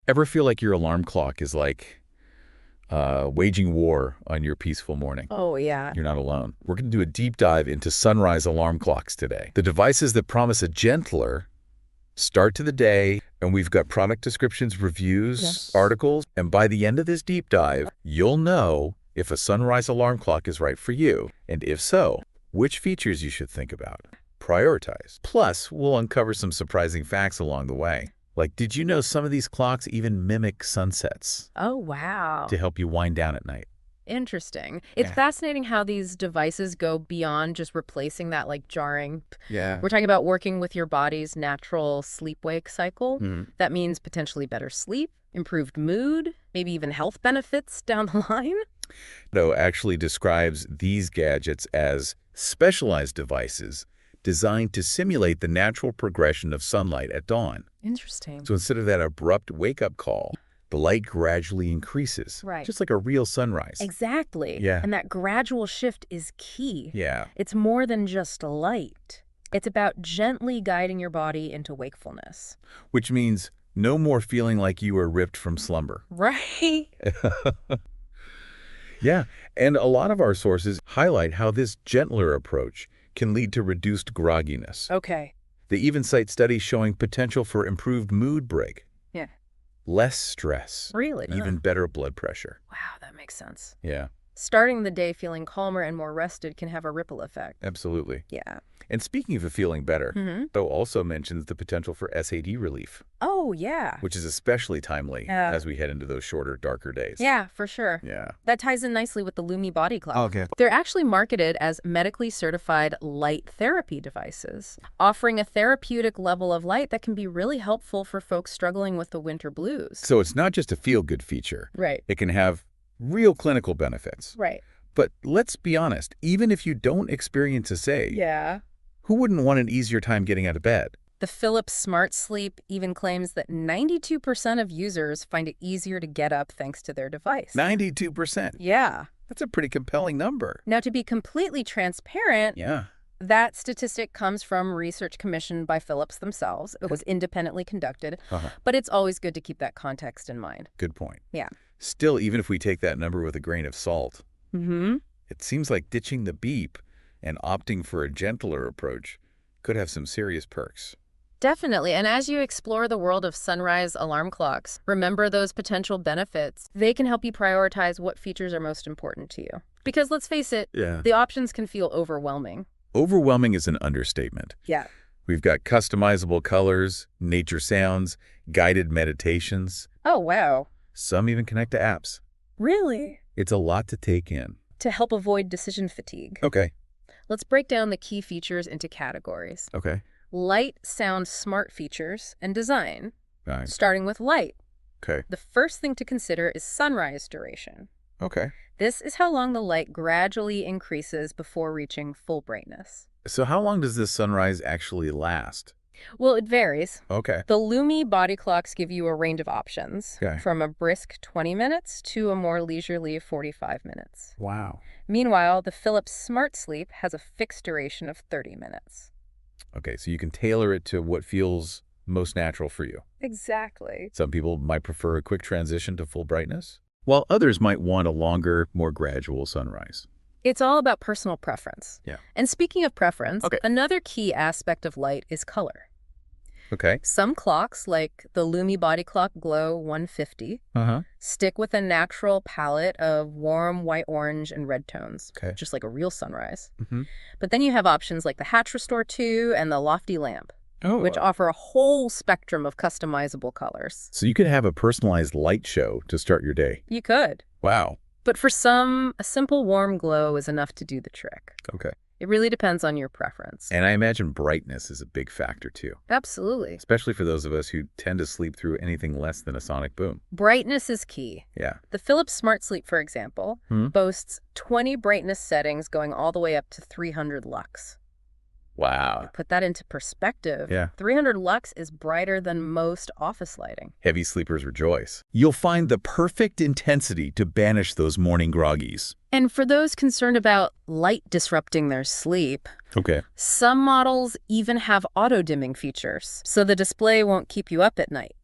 Ever feel like your alarm clock is like waging war on your peaceful morning? Oh, yeah. You're not alone. We're going to do a deep dive into sunrise alarm clocks today. The devices that promise a gentler start to the day, and we've got product descriptions, reviews, Yes. articles, and by the end of this deep dive, you'll know if a sunrise alarm clock is right for you, and if so, which features you should think about. Prioritize. Plus, we'll uncover some surprising facts along the way. Like, did you know some of these clocks even mimic sunsets Oh, wow. to help you wind down at night? Interesting. It's Yeah. fascinating how these devices go beyond just replacing that jarring. Yeah. We're talking about working with your body's natural sleep-wake cycle. Mhm. That means potentially better sleep, improved mood, maybe even health benefits down the line. Though actually describes these gadgets as specialized devices designed to simulate the natural progression of sunlight at dawn. Interesting. So instead of that abrupt wake-up call, the light gradually increases, Right. just like a real sunrise. Exactly. Yeah. And that gradual shift is key. Yeah. It's more than just light. It's about gently guiding your body into wakefulness. Which means no more feeling like you were ripped from slumber. Right. Yeah, and a lot of our sources highlight how this gentler approach can lead to reduced grogginess. Okay. They even cite studies showing potential for improved mood break, Yeah. less stress, Really? even better blood pressure. Wow, that makes sense. Yeah, Starting the day feeling calmer and more rested can have a ripple effect. absolutely. Yeah. And speaking of feeling better, Mm-hmm. though also mentions the potential for SAD relief, Oh, yeah. which is especially timely Yeah. as we head into those shorter, darker days. Yeah, for sure. Yeah. That ties in nicely with the Lumie body clock. Okay. They're actually marketed as medically certified light therapy devices, offering a therapeutic level of light that can be really helpful for folks struggling with the winter blues. So it's not just a feel-good feature. Right. It can have real clinical benefits. Right. But let's be honest, even if you don't experience a say, Yeah. who wouldn't want an easier time getting out of bed? The Philips Smart Sleep even claims that 92% of users find it easier to get up thanks to their device. 92%. Yeah. That's a pretty compelling number. Now, to be completely transparent, Yeah. that statistic comes from research commissioned by Philips themselves. It was independently conducted, Uh-huh. but it's always good to keep that context in mind. Good point. Yeah. Still, even if we take that number with a grain of salt, Mm-hmm. it seems like ditching the beep and opting for a gentler approach could have some serious perks. Definitely. And as you explore the world of sunrise alarm clocks, remember those potential benefits. They can help you prioritize what features are most important to you. Because let's face it, Yeah. the options can feel overwhelming. Overwhelming is an understatement. Yeah. We've got customizable colors, nature sounds, guided meditations. Oh, wow. Some even connect to apps. Really? It's a lot to take in. To help avoid decision fatigue. Okay. Let's break down the key features into categories. Okay. Light, sound, smart features, and design. All right. Starting with light. Okay. The first thing to consider is sunrise duration. Okay. This is how long the light gradually increases before reaching full brightness. So how long does this sunrise actually last? Well, it varies. Okay. The Lumie body clocks give you a range of options, Okay. from a brisk 20 minutes to a more leisurely 45 minutes. Wow. Meanwhile, the Philips Smart Sleep has a fixed duration of 30 minutes. Okay, so you can tailor it to what feels most natural for you. Exactly. Some people might prefer a quick transition to full brightness, while others might want a longer, more gradual sunrise. It's all about personal preference. Yeah. And speaking of preference, Okay. another key aspect of light is color. Okay. Some clocks, like the Lumie Body Clock Glow 150, Uh-huh. stick with a natural palette of warm white, orange, and red tones, Okay. just like a real sunrise. Mm-hmm. But then you have options like the Hatch Restore 2 and the Loftie lamp, Oh. which offer a whole spectrum of customizable colors. So you could have a personalized light show to start your day. You could. Wow. But for some, a simple warm glow is enough to do the trick. Okay. It really depends on your preference. And I imagine brightness is a big factor too, Absolutely. especially for those of us who tend to sleep through anything less than a sonic boom. Brightness is key. Yeah. The Philips Smart Sleep, for example, Hmm? boasts 20 brightness settings going all the way up to 300 lux. Wow. Put that into perspective. Yeah. 300 lux is brighter than most office lighting. Heavy sleepers rejoice. You'll find the perfect intensity to banish those morning groggies. And for those concerned about light disrupting their sleep, Okay. some models even have auto-dimming features, so the display won't keep you up at night.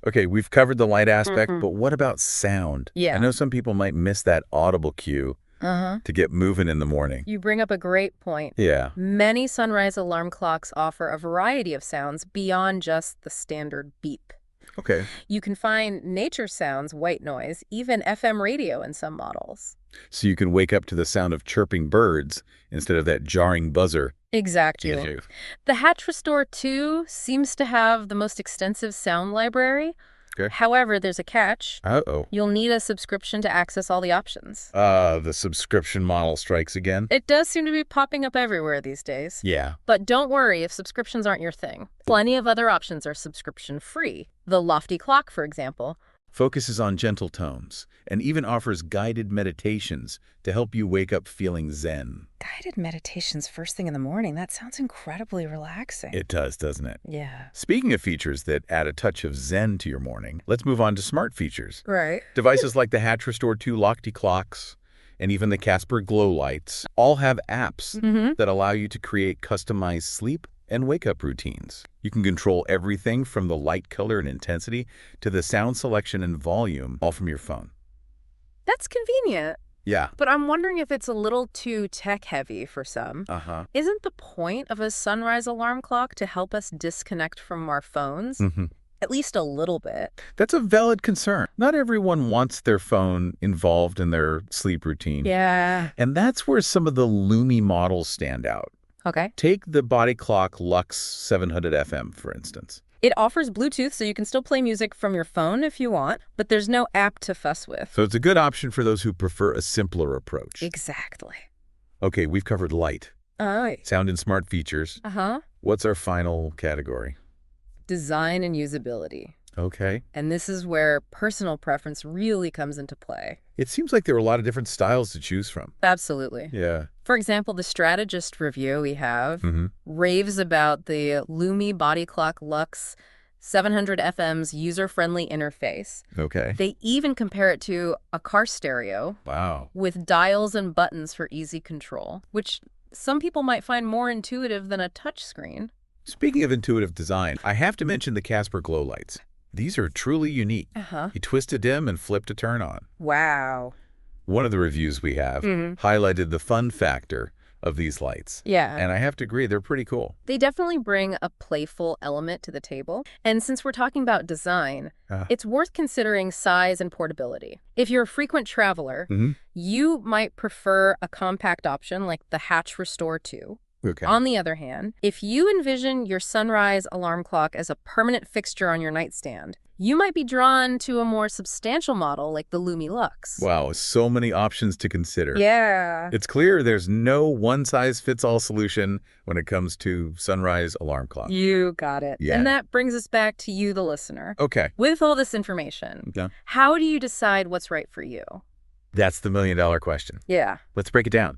Okay, we've covered the light aspect, but what about sound? Yeah. I know some people might miss that audible cue to get moving in the morning. You bring up a great point. Yeah. Many sunrise alarm clocks offer a variety of sounds beyond just the standard beep. Okay. You can find nature sounds, white noise, even FM radio in some models. So you can wake up to the sound of chirping birds instead of that jarring buzzer. Exactly. The Hatch Restore 2 seems to have the most extensive sound library. Okay. However, there's a catch. Uh-oh. You'll need a subscription to access all the options. The subscription model strikes again. It does seem to be popping up everywhere these days. Yeah. But don't worry if subscriptions aren't your thing. Plenty of other options are subscription-free. The Loftie clock, for example, Focuses on gentle tones and even offers guided meditations to help you wake up feeling zen. guided meditations first thing in the morning. That sounds incredibly relaxing. It does, doesn't it? Yeah. Speaking of features that add a touch of zen to your morning, let's move on to smart features. Right. Devices like the Hatch Restore 2 Loftie clocks and even the Casper Glow lights all have apps that allow you to create customized sleep and wake-up routines. You can control everything from the light color and intensity to the sound selection and volume, all from your phone. That's convenient. Yeah. But I'm wondering if it's a little too tech-heavy for some. Uh-huh. Isn't the point of a sunrise alarm clock to help us disconnect from our phones? At least a little bit. That's a valid concern. Not everyone wants their phone involved in their sleep routine. Yeah. And that's where some of the Lumie models stand out. Okay. Take the Body Clock Lux 700 FM, for instance. It offers Bluetooth, so you can still play music from your phone if you want, but there's no app to fuss with. So it's a good option for those who prefer a simpler approach. Exactly. Okay, we've covered light, Oh. sound and smart features. Uh-huh. What's our final category? Design and usability. Okay. And this is where personal preference really comes into play. It seems like there are a lot of different styles to choose from. Absolutely. Yeah. For example, the strategist review we have raves about the Lumie Body Clock Lux 700 FM's user-friendly interface. Okay. They even compare it to a car stereo Wow. with dials and buttons for easy control, which some people might find more intuitive than a touchscreen. Speaking of intuitive design, I have to mention the Casper Glow lights. These are truly unique. You twist to dim and flip to turn on. Wow. One of the reviews we have highlighted the fun factor of these lights. Yeah. And I have to agree, they're pretty cool. They definitely bring a playful element to the table. And since we're talking about design, it's worth considering size and portability. If you're a frequent traveler, you might prefer a compact option like the Hatch Restore 2. Okay. On the other hand, if you envision your sunrise alarm clock as a permanent fixture on your nightstand, you might be drawn to a more substantial model like the Lumie Lux. Wow, so many options to consider. Yeah. It's clear there's no one-size-fits-all solution when it comes to sunrise alarm clock. You got it. Yeah. And that brings us back to you, the listener. Okay. With all this information, Yeah. how do you decide what's right for you? That's the million-dollar question. Yeah. Let's break it down.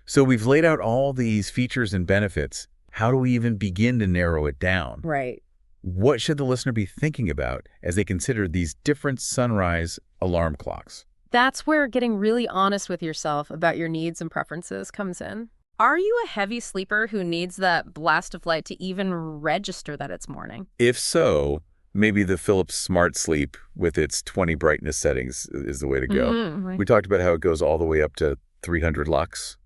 So we've laid out all these features and benefits. How do we even begin to narrow it down? Right. What should the listener be thinking about as they consider these different sunrise alarm clocks? That's where getting really honest with yourself about your needs and preferences comes in. Are you a heavy sleeper who needs that blast of light to even register that it's morning? If so, maybe the Philips Smart Sleep with its 20 brightness settings is the way to go. We talked about how it goes all the way up to 300 lux.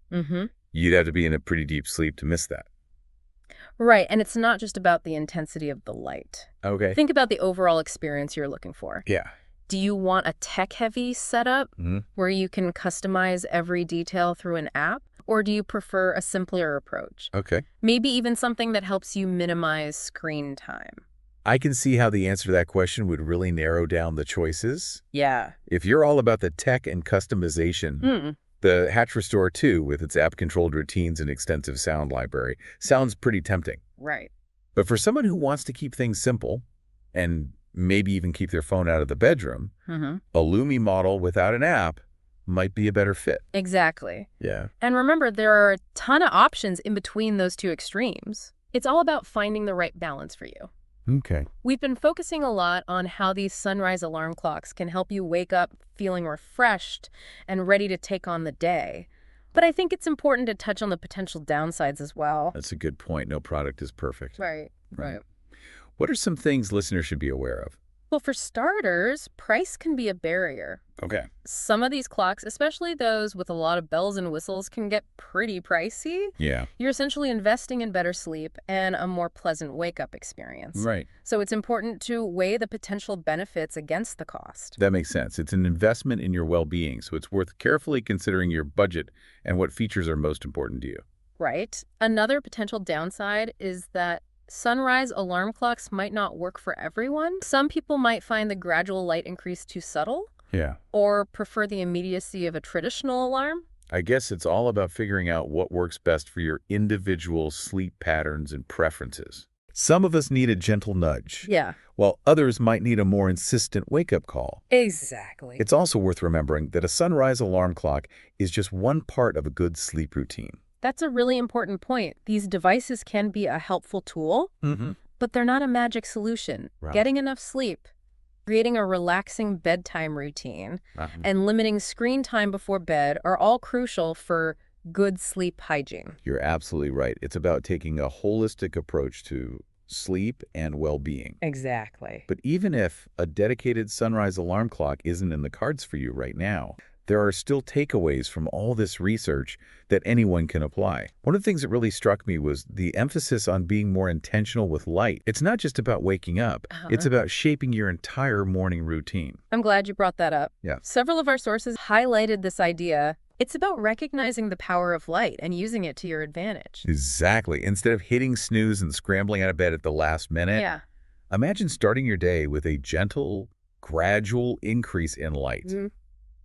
You'd have to be in a pretty deep sleep to miss that. Right, and it's not just about the intensity of the light. Okay. Think about the overall experience you're looking for. Yeah. Do you want a tech-heavy setup where you can customize every detail through an app? Or do you prefer a simpler approach? Okay. Maybe even something that helps you minimize screen time. I can see how the answer to that question would really narrow down the choices. Yeah. If you're all about the tech and customization, the Hatch Restore 2, with its app-controlled routines and extensive sound library, sounds pretty tempting. Right. But for someone who wants to keep things simple and maybe even keep their phone out of the bedroom, a Lumie model without an app might be a better fit. Exactly. Yeah. And remember, there are a ton of options in between those two extremes. It's all about finding the right balance for you. Okay. We've been focusing a lot on how these sunrise alarm clocks can help you wake up feeling refreshed and ready to take on the day. But I think it's important to touch on the potential downsides as well. That's a good point. No product is perfect. Right. What are some things listeners should be aware of? Well, for starters, price can be a barrier. Okay. Some of these clocks, especially those with a lot of bells and whistles, can get pretty pricey. Yeah. You're essentially investing in better sleep and a more pleasant wake-up experience. Right. So it's important to weigh the potential benefits against the cost. That makes sense. It's an investment in your well-being, so it's worth carefully considering your budget and what features are most important to you. Right. Another potential downside is that sunrise alarm clocks might not work for everyone. Some people might find the gradual light increase too subtle. Yeah. Or prefer the immediacy of a traditional alarm. I guess it's all about figuring out what works best for your individual sleep patterns and preferences. Some of us need a gentle nudge, Yeah. while others might need a more insistent wake-up call. Exactly. It's also worth remembering that a sunrise alarm clock is just one part of a good sleep routine. That's a really important point. These devices can be a helpful tool, but they're not a magic solution. Right. Getting enough sleep, creating a relaxing bedtime routine, and limiting screen time before bed are all crucial for good sleep hygiene. You're absolutely right. It's about taking a holistic approach to sleep and well-being. Exactly. But even if a dedicated sunrise alarm clock isn't in the cards for you right now, there are still takeaways from all this research that anyone can apply. One of the things that really struck me was the emphasis on being more intentional with light. It's not just about waking up. It's about shaping your entire morning routine. I'm glad you brought that up. Yeah. Several of our sources highlighted this idea. It's about recognizing the power of light and using it to your advantage. Exactly. Instead of hitting snooze and scrambling out of bed at the last minute, imagine starting your day with a gentle, gradual increase in light.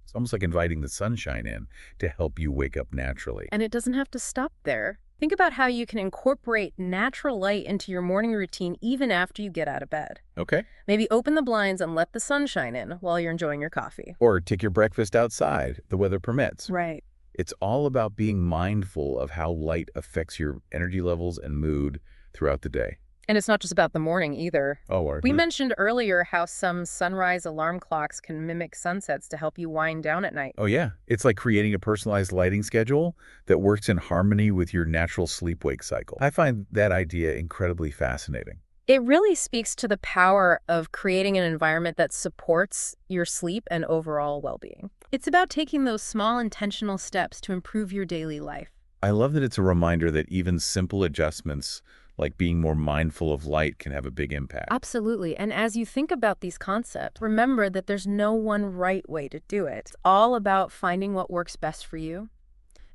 It's almost like inviting the sunshine in to help you wake up naturally. And it doesn't have to stop there. Think about how you can incorporate natural light into your morning routine even after you get out of bed. Okay. Maybe open the blinds and let the sunshine in while you're enjoying your coffee. Or take your breakfast outside, the weather permits. Right. It's all about being mindful of how light affects your energy levels and mood throughout the day. And it's not just about the morning either. We We mentioned earlier how some sunrise alarm clocks can mimic sunsets to help you wind down at night. Oh, yeah. It's like creating a personalized lighting schedule that works in harmony with your natural sleep-wake cycle. I find that idea incredibly fascinating. It really speaks to the power of creating an environment that supports your sleep and overall well-being. It's about taking those small intentional steps to improve your daily life. I love that it's a reminder that even simple adjustments, like being more mindful of light, can have a big impact. Absolutely. And as you think about these concepts, remember that there's no one right way to do it. It's all about finding what works best for you.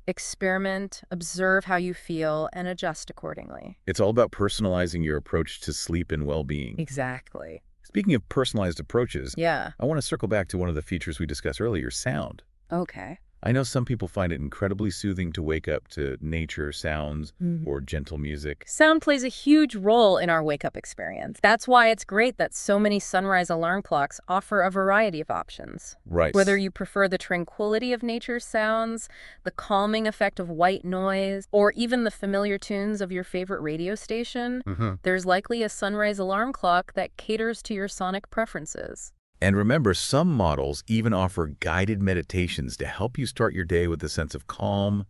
Experiment, observe how you feel, and adjust accordingly. It's all about personalizing your approach to sleep and well-being. Exactly. Speaking of personalized approaches, Yeah. I want to circle back to one of the features we discussed earlier, sound. Okay. I know some people find it incredibly soothing to wake up to nature sounds or gentle music. Sound plays a huge role in our wake-up experience. That's why it's great that so many sunrise alarm clocks offer a variety of options. Right. Whether you prefer the tranquility of nature's sounds, the calming effect of white noise, or even the familiar tunes of your favorite radio station, there's likely a sunrise alarm clock that caters to your sonic preferences. And remember, some models even offer guided meditations to help you start your day with a sense of calm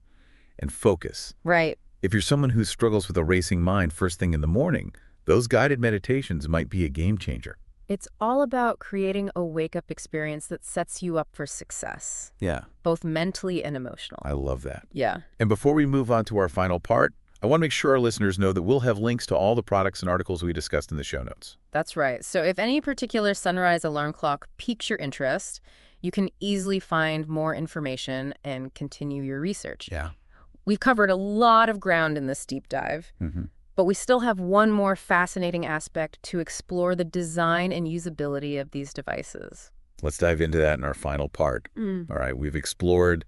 and focus. Right. If you're someone who struggles with a racing mind first thing in the morning, those guided meditations might be a game changer. It's all about creating a wake-up experience that sets you up for success, Yeah, both mentally and emotional. I love that. Yeah. And before we move on to our final part, I want to make sure our listeners know that we'll have links to all the products and articles we discussed in the show notes. That's right. So if any particular sunrise alarm clock piques your interest, you can easily find more information and continue your research. Yeah. We've covered a lot of ground in this deep dive, but we still have one more fascinating aspect to explore: the design and usability of these devices. Let's dive into that in our final part. All right, we've explored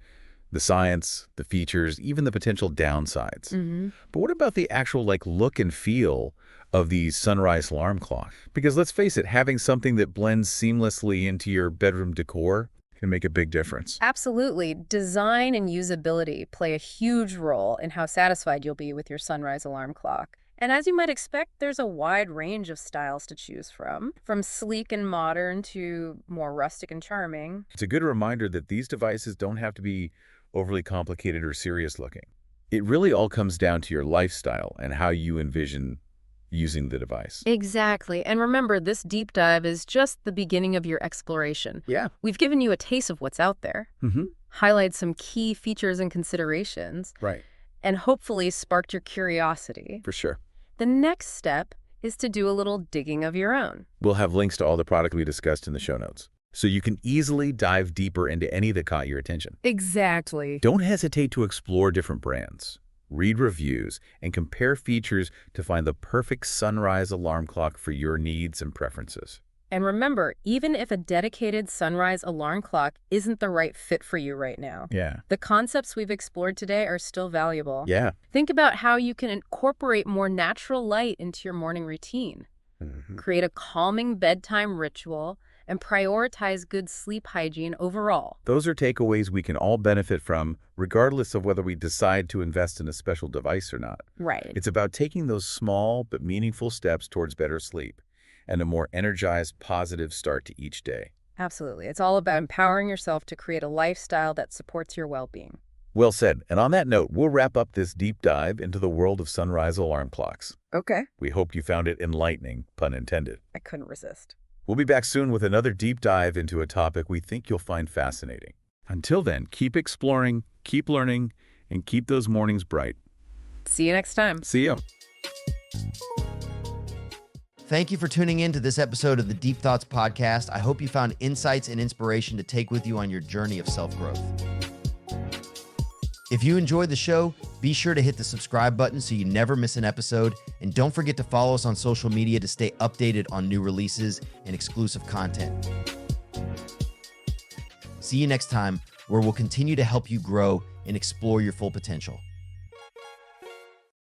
the science, the features, even the potential downsides. But what about the actual look and feel of these sunrise alarm clocks? Because let's face it, having something that blends seamlessly into your bedroom decor can make a big difference. Absolutely. Design and usability play a huge role in how satisfied you'll be with your sunrise alarm clock. And as you might expect, there's a wide range of styles to choose from sleek and modern to more rustic and charming. It's a good reminder that these devices don't have to be overly complicated or serious looking. It really all comes down to your lifestyle and how you envision using the device. Exactly. And remember, this deep dive is just the beginning of your exploration. Yeah. We've given you a taste of what's out there, highlighted some key features and considerations, Right. and hopefully sparked your curiosity. For sure. The next step is to do a little digging of your own. We'll have links to all the products we discussed in the show notes, so you can easily dive deeper into any that caught your attention. Exactly. Don't hesitate to explore different brands, read reviews, and compare features to find the perfect sunrise alarm clock for your needs and preferences. And remember, even if a dedicated sunrise alarm clock isn't the right fit for you right now, the concepts we've explored today are still valuable. Yeah. Think about how you can incorporate more natural light into your morning routine, create a calming bedtime ritual, and prioritize good sleep hygiene overall. Those are takeaways we can all benefit from, regardless of whether we decide to invest in a special device or not. Right. It's about taking those small but meaningful steps towards better sleep and a more energized, positive start to each day. Absolutely. It's all about empowering yourself to create a lifestyle that supports your well-being. Well said. And on that note, we'll wrap up this deep dive into the world of sunrise alarm clocks. Okay. We hope you found it enlightening, pun intended. I couldn't resist. We'll be back soon with another deep dive into a topic we think you'll find fascinating. Until then, keep exploring, keep learning, and keep those mornings bright. See you next time. See ya. Thank you for tuning in to this episode of the Deep Thoughts Podcast. I hope you found insights and inspiration to take with you on your journey of self-growth. If you enjoyed the show, be sure to hit the subscribe button so you never miss an episode. And don't forget to follow us on social media to stay updated on new releases and exclusive content. See you next time, where we'll continue to help you grow and explore your full potential.